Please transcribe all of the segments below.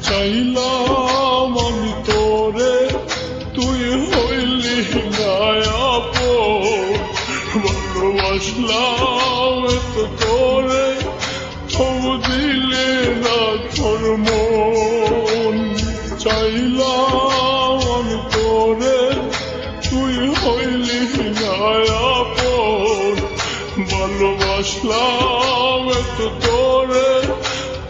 চাইলাম আমি তোরে, তুই হইলি না আপন। ভালোবাসলাম তো তোরে, তবু দিলি না তোর মন। চাইলাম আমি তোরে, তুই হইলি না আপন। ভালোবাসলাম তো তোরে,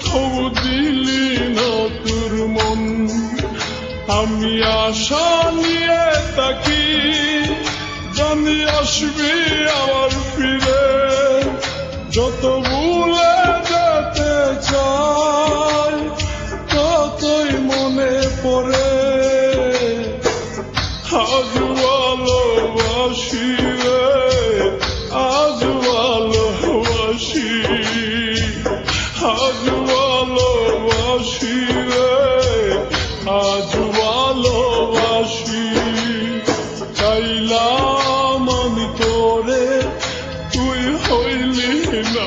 তবু দিলি না তোর মন। আমি আশা নিয়ে থাকি, জানি আসবি আবার ফিরে। যত ভুলে যেতে চাই, ততই মনে পড়ে। আজ ভালোবাসি রে, আজ ভালোবাসি, আজ ভালোবাসি রে, আজ ভালোবাসি। চাইলাম আমি তোরে, তুই হইলি না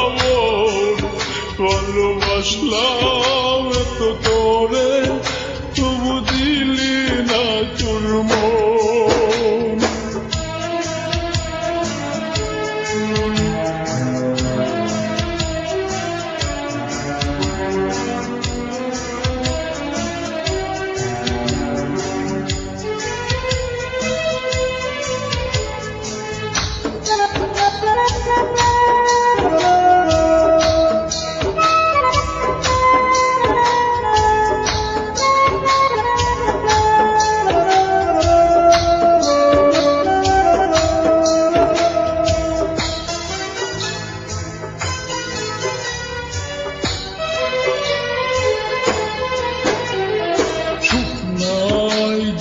আপন। ভালোবাসলাম তো তোরে, তবু দিলি না তোর মন।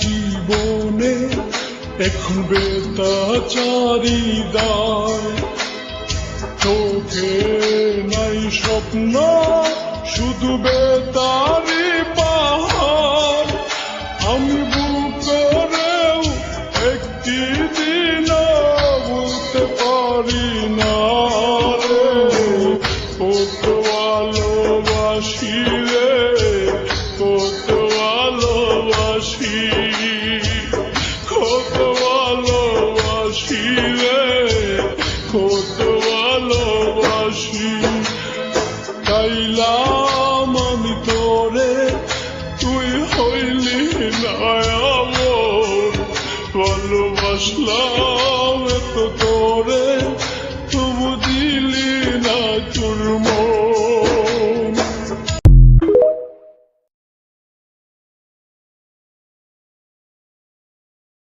জীবনে এখন বেতাচারি দায়, চোখে নাই স্বপ্ন, শুধু বেতারি পাহাড়। আমি ভুল করেও একটি দিন বলতে পারি না রে, কত ভালোবাসি রে, কত